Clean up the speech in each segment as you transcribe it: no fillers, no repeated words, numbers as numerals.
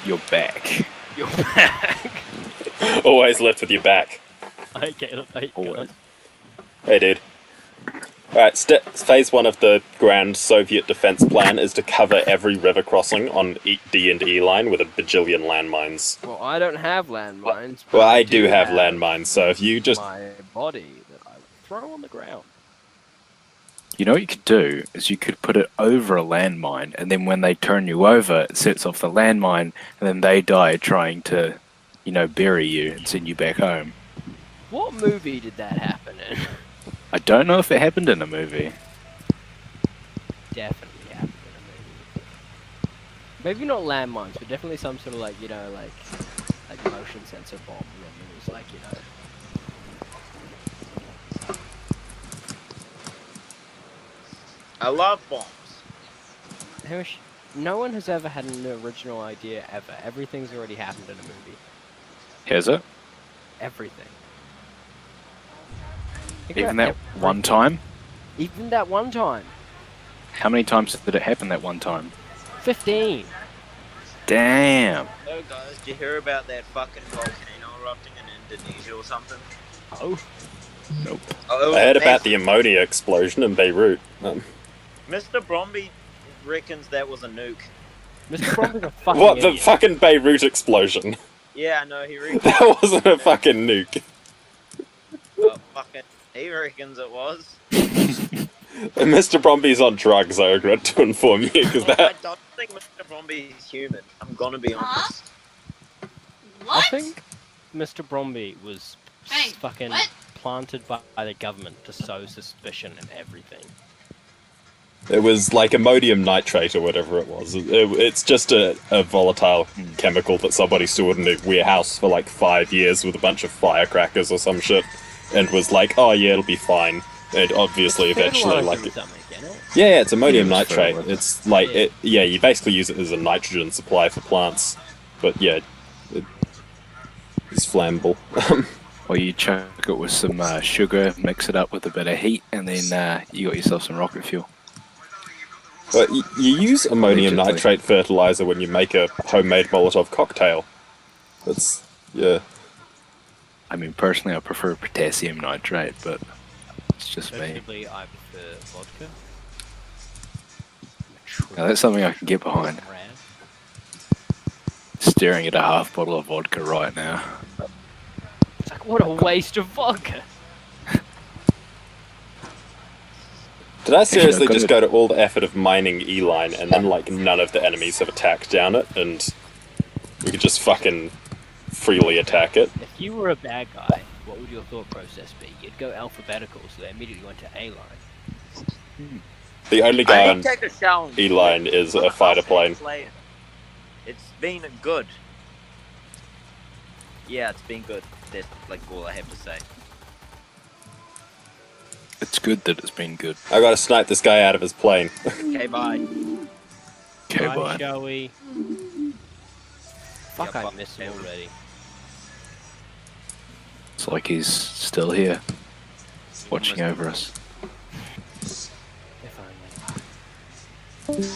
Your back. Your back. Always left with your back. I get it. I Always. got it. Hey, dude. Alright, phase 1 of the grand Soviet defense plan is to cover every river crossing on D and E line with a bajillion landmines. Well, I don't have landmines. Well, I do have landmines, so if you just... my body that I would throw on the ground. You know what you could do is you could put it over a landmine, and then when they turn you over, it sets off the landmine, and then they die trying to, you know, bury you and send you back home. What movie did that happen in? I don't know if it happened in a movie. Definitely happened in a movie. Maybe not landmines, but definitely some sort of like, you know, like motion sensor bomb. And then it was like, you know. I love bombs. Hamish, no one has ever had an original idea ever. Everything's already happened in a movie. Has it? Everything. Even that one time? Even that one time. How many times did it happen that one time? 15. Damn. So guys, did you hear about that fucking volcano erupting in Indonesia or something? Oh. Nope. Oh, I heard about the ammonia explosion in Beirut. Mr. Bromby reckons that was a nuke. Mr. Bromby's a fucking What, the idiot. fucking Beirut explosion? Yeah, I know, he reckons. That wasn't a fucking nuke. He reckons it was. Mr. Bromby's on drugs, I regret to inform you, because Well, I that... don't think Mr. Bromby is human. I'm gonna be honest. I think Mr. Bromby was fucking planted by the government to sow suspicion and everything. It was like ammonium nitrate or whatever it was. It's just a volatile chemical that somebody stored in a warehouse for like 5 years with a bunch of firecrackers or some shit, and was like, oh yeah, it'll be fine. And obviously, eventually, like... Yeah, it's ammonium nitrate. It's like, you basically use it as a nitrogen supply for plants. But yeah, it's flammable. Or you chuck it with some sugar, mix it up with a bit of heat, and then you got yourself some rocket fuel. But you use ammonium Allegedly. nitrate fertilizer when you make a homemade Molotov cocktail. That's, yeah. I mean, personally, I prefer potassium nitrate, but it's just me. Personally, I prefer vodka. Now, that's something I can get behind. Staring at a half bottle of vodka right now. It's like, what a waste of vodka! Did I seriously just go to all the effort of mining E-line and then, like, none of the enemies have attacked down it, and we could just fucking freely attack it? If you were a bad guy, what would your thought process be? You'd go alphabetical, so they immediately went to A-line. The only guy I on did take a shower. E-line is a fighter plane. It's been good. Yeah, it's been good. That's like all I have to say. It's good that it's been good. I gotta snipe this guy out of his plane. Okay, bye. Okay, Right, bye. shall we? Fuck, Yeah, I fuck missed him him. already. It's like he's still here, watching over us. If only.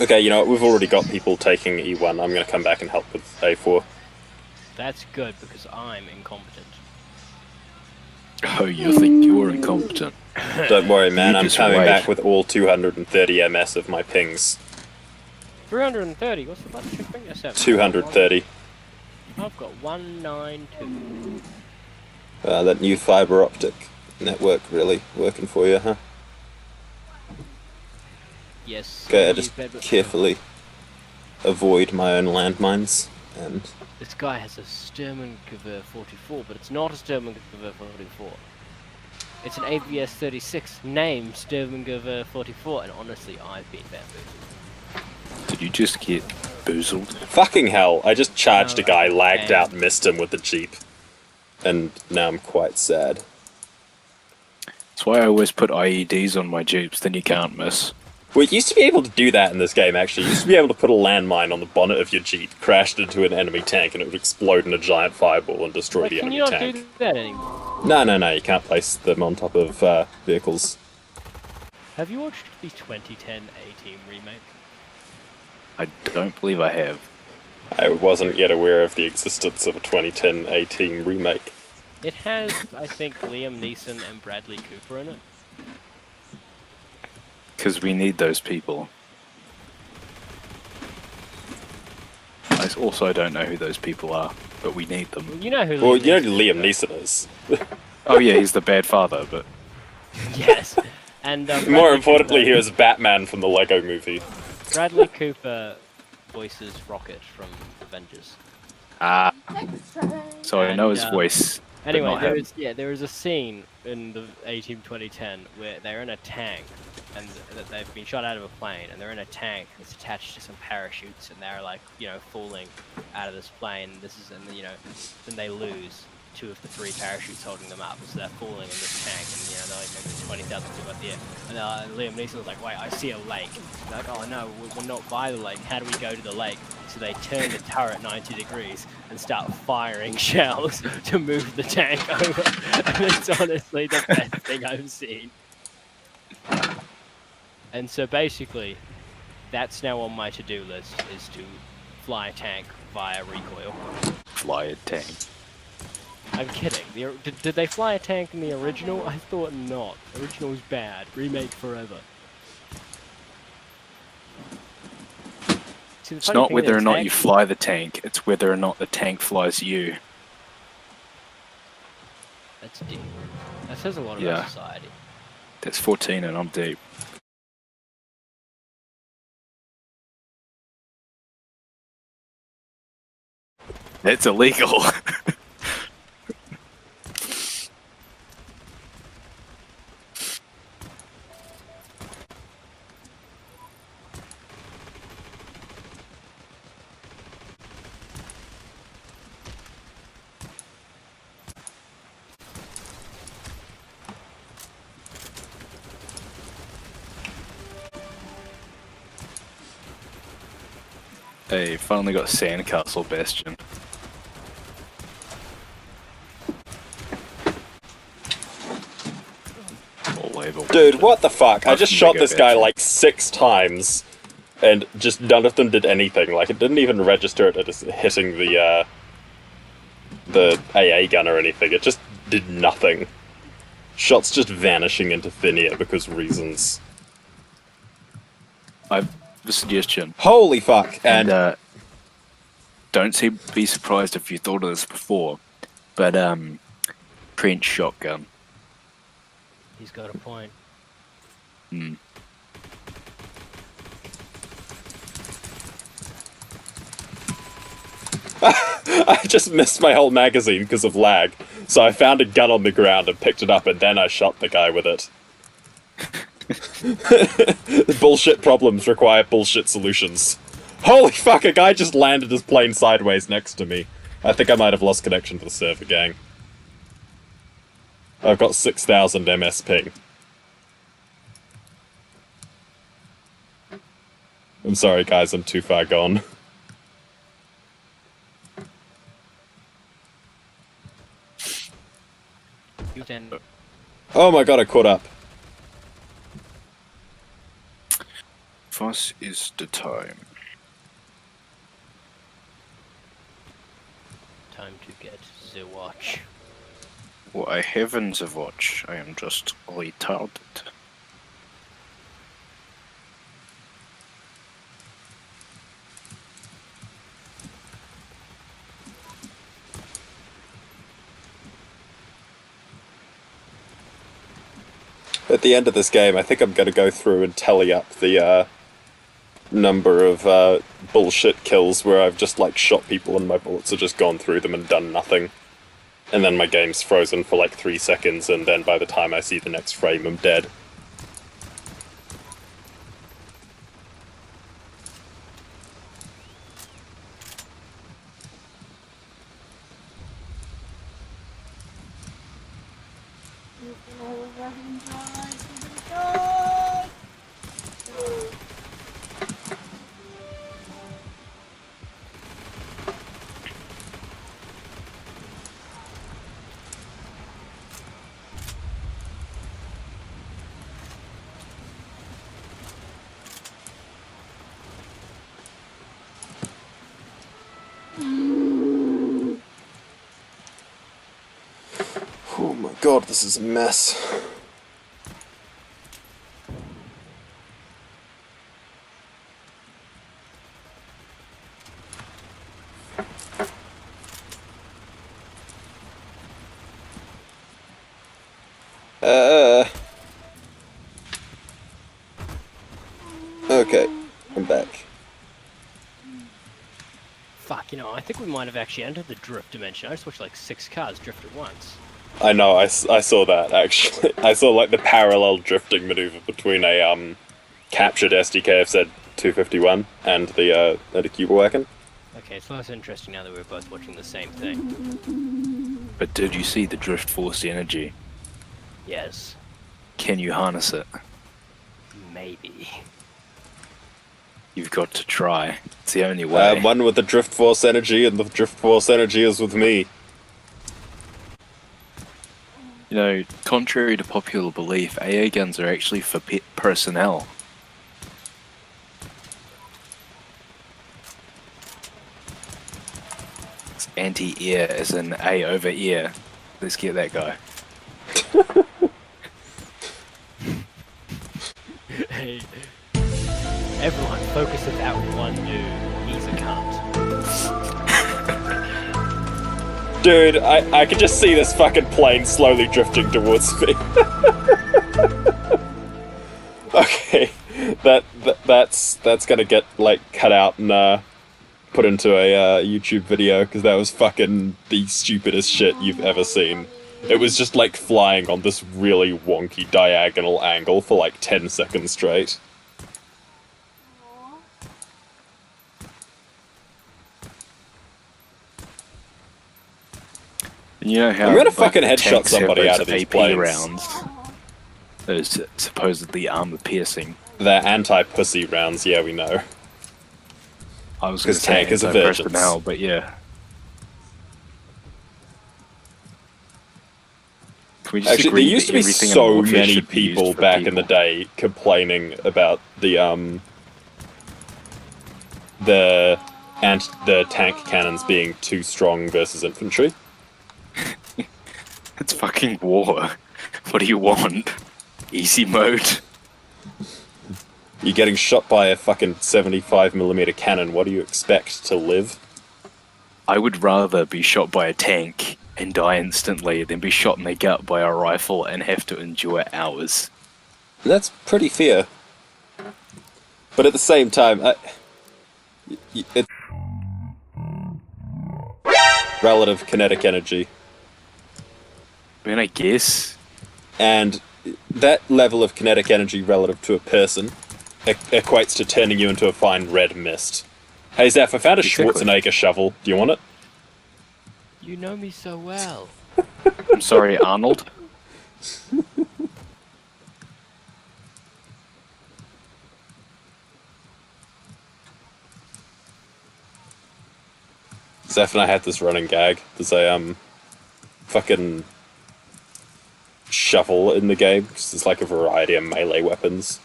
Okay, you know what, we've already got people taking E1. I'm gonna come back and help with A4. That's good, because I'm incompetent. Oh, you think you're incompetent? Don't worry, man, You I'm just coming wait. back with all 230 MS of my pings. 330, what's the button check thing? Yes, 230. I've got 192. That new fiber optic network really working for you, huh? Yes. Okay, I you just better- carefully avoid my own landmines, and... This guy has a Sturmgewehr 44, but it's not a Sturmgewehr 44. It's an AVS 36 named Sturmgewehr 44, and honestly, I've been bamboozled. Did you just get boozled? Fucking hell, I just charged a No, guy, lagged and- out, missed him with the Jeep. And now I'm quite sad. That's why I always put IEDs on my Jeeps, then you can't miss. Well, you used to be able to do that in this game, actually. You used to be able to put a landmine on the bonnet of your Jeep, crash it into an enemy tank, and it would explode in a giant fireball and destroy Wait, the can enemy you not tank. do that anymore? No, you can't place them on top of vehicles. Have you watched the 2010 A-Team remake? I don't believe I have. I wasn't yet aware of the existence of a 2010 A-Team remake. It has, I think, Liam Neeson and Bradley Cooper in it. Because we need those people. I also don't know who those people are, but we need them. You know who Well, Liam you know Neeson who Liam Neeson is. Oh yeah, he's the bad father, but is. Yes. And More Bradley importantly, Cooper, he was Batman from the Lego movie. Bradley Cooper voices Rocket from Avengers. so I know And, his voice. but Anyway, not him. there is a scene in the A-Team 2010 where they're in a tank, and that they've been shot out of a plane, and they're in a tank that's attached to some parachutes, and they're like, falling out of this plane. And then they lose 2 of the 3 parachutes holding them up, so they're falling in this tank, and they're like maybe 20,000 feet up the air. And Liam Neeson's like, wait, I see a lake. They're like, oh no, we're not by the lake. How do we go to the lake? So they turn the turret 90 degrees and start firing shells to move the tank over. And it's honestly the best thing I've seen. And so basically, that's now on my to-do list, is to fly a tank via recoil. Fly a tank. I'm kidding. Did they fly a tank in the original? I thought not. The original was bad. Remake forever. See, It's not whether or not you fly the tank, it's whether or not the tank flies you. That's deep. That says a lot about Yeah. society. That's 14 and I'm deep. That's illegal. Hey, finally got Sandcastle Bastion. All over. Dude, what the fuck? I just Fucking shot mega this guy veteran. like 6 times, and just none of them did anything. Like, it didn't even register it as hitting the AA gun or anything. It just did nothing. Shots just vanishing into thin air because reasons. I've a suggestion. Holy fuck! And don't be surprised if you thought of this before, but trench shotgun. He's got a point. Hmm. I just missed my whole magazine because of lag, so I found a gun on the ground and picked it up, and then I shot the guy with it. Bullshit problems require bullshit solutions. Holy fuck, a guy just landed his plane sideways next to me. I think I might have lost connection to the server, gang. I've got 6,000 MS ping. I'm sorry guys, I'm too far gone. Oh my god, I caught up. Was is the time? Time to get the watch. Well, I haven't a watch. I am just retarded. At the end of this game, I think I'm going to go through and tally up the number of bullshit kills where I've just like shot people and my bullets have just gone through them and done nothing. And then my game's frozen for like 3 seconds, and then by the time I see the next frame, I'm dead. God, this is a mess. Okay, I'm back. Fuck, you know, I think we might have actually entered the drift dimension. I just watched like 6 cars drift at once. I know, I saw that, actually. I saw, like, the parallel drifting maneuver between a, captured SDKFZ 251 and the Cuba wagon. Okay, so that's interesting now that we're both watching the same thing. But did you see the drift force energy? Yes. Can you harness it? Maybe. You've got to try. It's the only way. One with the drift force energy, and the drift force energy is with me. You know, contrary to popular belief, AA guns are actually for personnel. It's anti-air as in A over ear. Let's get that guy. Hey. Everyone, focus at that one dude. He's a cunt. Dude, I could just see this fucking plane slowly drifting towards me. Okay, that's gonna get, like, cut out and put into a YouTube video, because that was fucking the stupidest shit you've ever seen. It was just, like, flying on this really wonky diagonal angle for, like, 10 seconds straight. You know how I'm gonna like, fucking the headshot tanks have somebody those out of these AP planes. rounds. Those supposedly armor-piercing. They're anti-pussy rounds, yeah, we know. I was going to 'Cause say tankers are virgins. anti-personnel, but yeah. Can we just Actually, there agree used that to be everything in so warfare many should be used people for back in the people? day complaining about the tank cannons being too strong versus infantry. It's fucking war. What do you want? Easy mode? You're getting shot by a fucking 75mm cannon, what do you expect to live? I would rather be shot by a tank and die instantly than be shot in the gut by a rifle and have to endure hours. That's pretty fair. But at the same time, it's relative kinetic energy. I mean, I guess. And that level of kinetic energy relative to a person equates to turning you into a fine red mist. Hey Zeph, I found a Exactly. Schwarzenegger shovel. Do you want it? You know me so well. I'm sorry, Arnold. Zeph and I had this running gag. There's a fucking shovel in the game, because there's like a variety of melee weapons.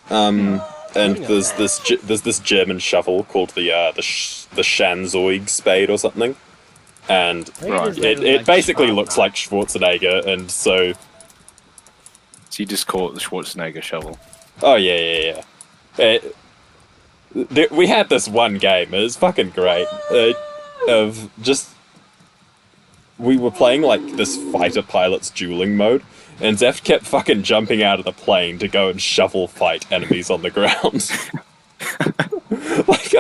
And there's this German shovel called the Schanzoig spade or something. And Right. it basically looks like Schwarzenegger, and so... So you just call it the Schwarzenegger shovel. Oh, yeah. We had this one game, it was fucking great, of just... We were playing, like, this fighter pilot's dueling mode, and Zeph kept fucking jumping out of the plane to go and shovel fight enemies on the ground. Like,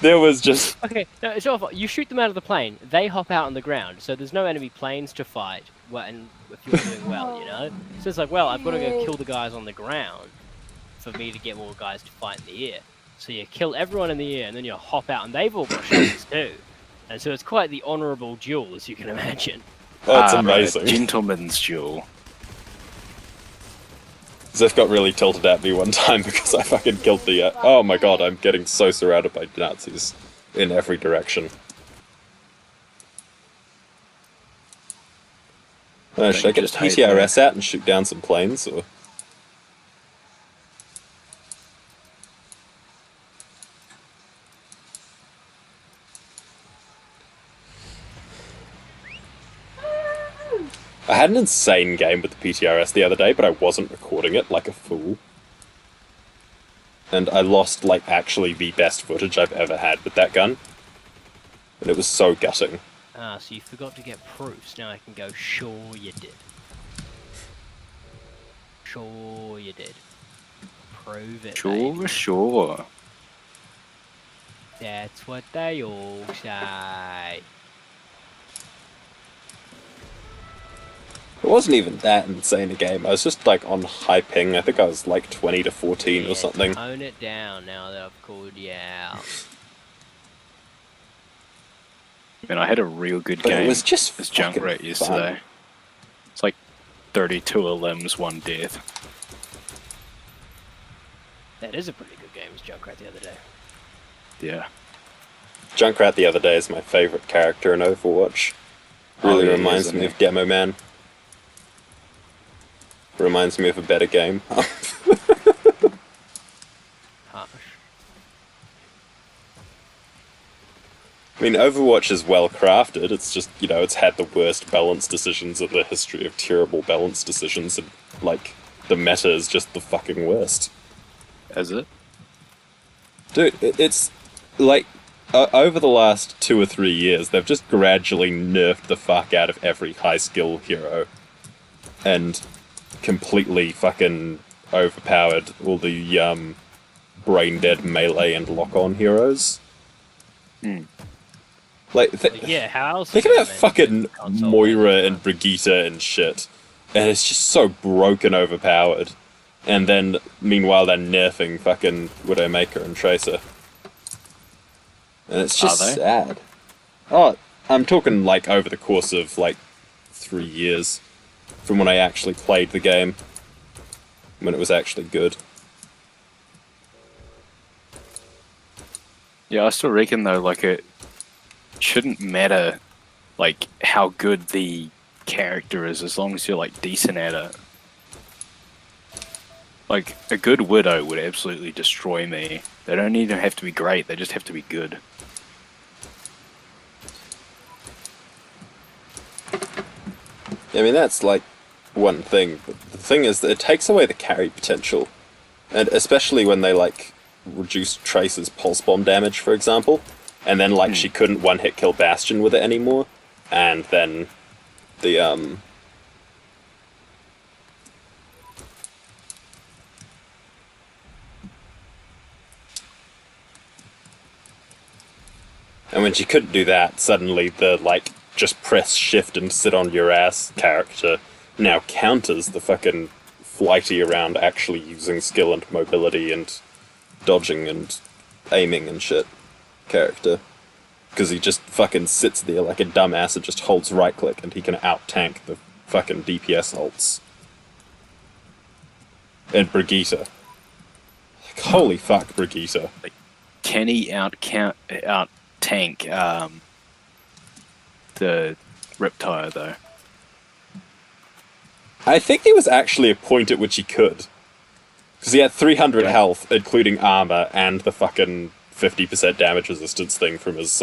there was just... Okay, no, it's not. You shoot them out of the plane. They hop out on the ground, so there's no enemy planes to fight. Well, and if you're doing well, you know. So it's like, well, I've got to go kill the guys on the ground for me to get more guys to fight in the air. So you kill everyone in the air, and then you hop out, and they've all got shovels too. And so it's quite the honourable duel, as you can imagine. That's Right, amazing. gentleman's duel. Zeph got really tilted at me one time because I fucking killed the... oh my god, I'm getting so surrounded by Nazis in every direction. Should I get a just hate PTRS out and shoot down some planes, or...? I had an insane game with the PTRS the other day, but I wasn't recording it like a fool. And I lost, like, actually the best footage I've ever had with that gun. And it was so gutting. Ah, so you forgot to get proofs. Now I can go, sure you did. Sure you did. Prove it, baby. Sure. That's what they all say. It wasn't even that insane a game. I was just, like, on high ping. I think I was, like, 20 to 14 or something. Tone it down now that I've called you out. Man, I had a real good But game. it was just this fucking Junkrat yesterday. fun. It's like 32 limbs, 1 death. That is a pretty good game, was Junkrat the other day. Yeah. Junkrat the other day is my favourite character in Overwatch. Really yeah, reminds isn't me he? of Demo Man. Reminds me of a better game. Harsh. I mean, Overwatch is well crafted. It's just, you know, it's had the worst balance decisions in the history of terrible balance decisions, and, like, the meta is just the fucking worst. Is it? Dude, it's like over the last 2 or 3 years, they've just gradually nerfed the fuck out of every high skill hero, and completely fucking overpowered all the brain dead melee and lock on heroes. Like, Yeah, how else? think is it about meant to fucking console Moira versus and Brigitte and shit, and it's just so broken overpowered. And then, meanwhile, they're nerfing fucking Widowmaker and Tracer. And it's just Are they? sad. Oh, I'm talking, like, over the course of, like, 3 years from when I actually played the game. When it was actually good. Yeah, I still reckon though, like, it shouldn't matter, like, how good the character is, as long as you're, like, decent at it. Like, a good Widow would absolutely destroy me. They don't even have to be great, they just have to be good. I mean, that's, like, one thing. But the thing is that it takes away the carry potential. And especially when they, like, reduce Tracer's pulse bomb damage, for example. And then, like, she couldn't one-hit kill Bastion with it anymore. And then the, And when she couldn't do that, suddenly the, like, just press shift and sit on your ass character now counters the fucking flighty around actually using skill and mobility and dodging and aiming and shit character. Because he just fucking sits there like a dumbass and just holds right click and he can out-tank the fucking DPS ults. And Brigitte. Like, holy fuck, Brigitte. Can he out tank the Riptire though? I think there was actually a point at which he could. Because he had 300 Yeah. health, including armor, and the fucking 50% damage resistance thing from his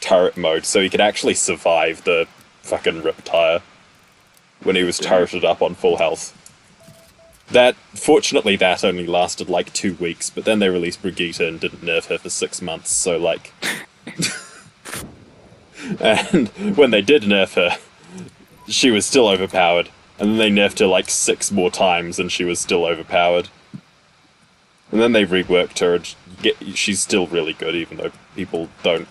turret mode, so he could actually survive the fucking Riptire when he was turreted up on full health. Fortunately, that only lasted like 2 weeks, but then they released Brigitte and didn't nerf her for 6 months, so like... And when they did nerf her, she was still overpowered. And then they nerfed her like 6 more times and she was still overpowered. And then they reworked her and she's still really good, even though people don't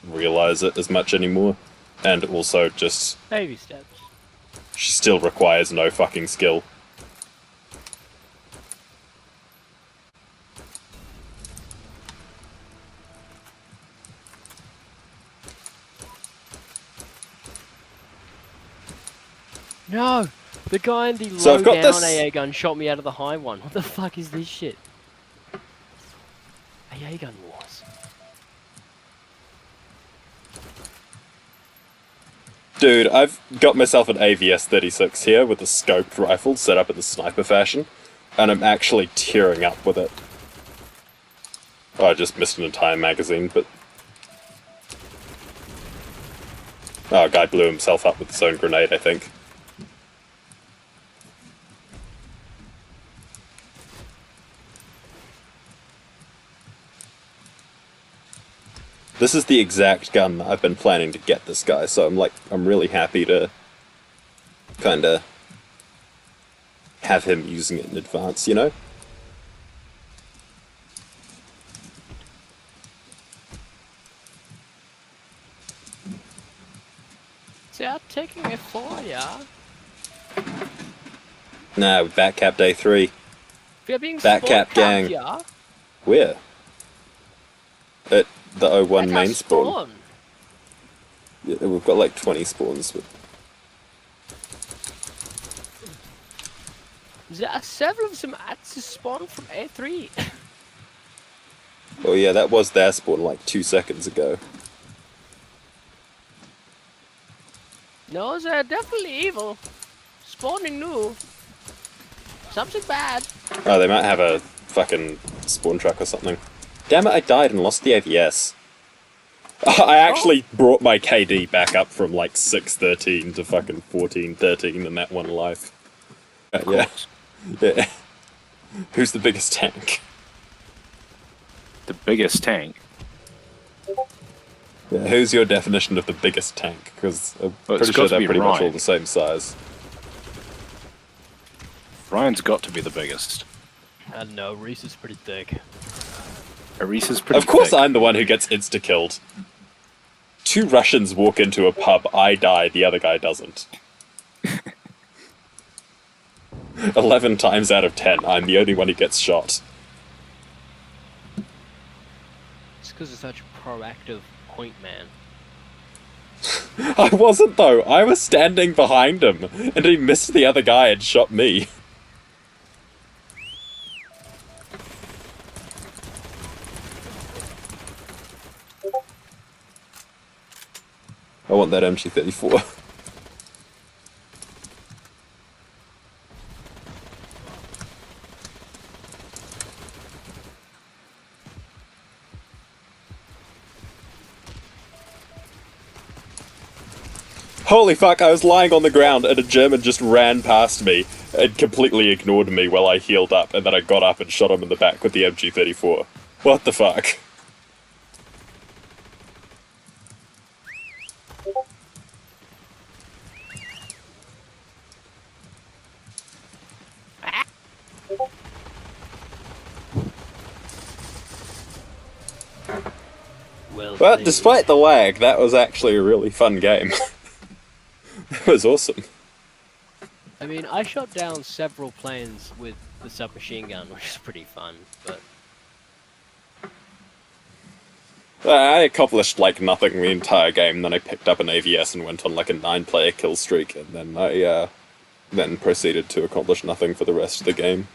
realize it as much anymore. And also just, Baby steps. she still requires no fucking skill. No! The guy in the So I've got low down this- AA gun shot me out of the high one. What the fuck is this shit? AA gun wars. Dude, I've got myself an AVS-36 here with a scoped rifle set up in the sniper fashion, and I'm actually tearing up with it. Oh, I just missed an entire magazine, but... Oh, a guy blew himself up with his own grenade, I think. This is the exact gun that I've been planning to get this guy, so I'm really happy to kinda have him using it in advance, you know? See, I'm taking it for ya. Nah, Batcap Day 3. We are being Batcap spawn gang. camped, yeah. Where? At the O1 At our main spawn. Yeah, we've got like 20 spawns. But... There are several of them at the spawn from A3. Oh yeah, that was their spawn like 2 seconds ago. No, they're definitely evil. Spawning new. Something bad. Oh, they might have a fucking spawn truck or something. Damn it, I died and lost the AVS. I actually brought my KD back up from like 613 to fucking 1413 in that one life. Yeah. Yeah. Who's the biggest tank? The biggest tank? Yeah, who's your definition of the biggest tank? Because I'm Well, it's pretty got sure to they're be pretty much all Ryan. the same size. Ryan's got to be the biggest. I don't know, Reese is pretty thick. Reese pretty Of course thick. I'm the one who gets insta-killed. 2 Russians walk into a pub, I die, the other guy doesn't. 11 times out of 10, I'm the only one who gets shot. It's because it's such a proactive point man. I wasn't though, I was standing behind him, and he missed the other guy and shot me. I want that MG34. Holy fuck, I was lying on the ground and a German just ran past me and completely ignored me while I healed up, and then I got up and shot him in the back with the MG34. What the fuck? Well, But despite the lag, that was actually a really fun game. It was awesome. I mean, I shot down several planes with the submachine gun, which is pretty fun, but... I accomplished like nothing the entire game, then I picked up an AVS and went on like a 9-player kill streak, and then I then proceeded to accomplish nothing for the rest of the game.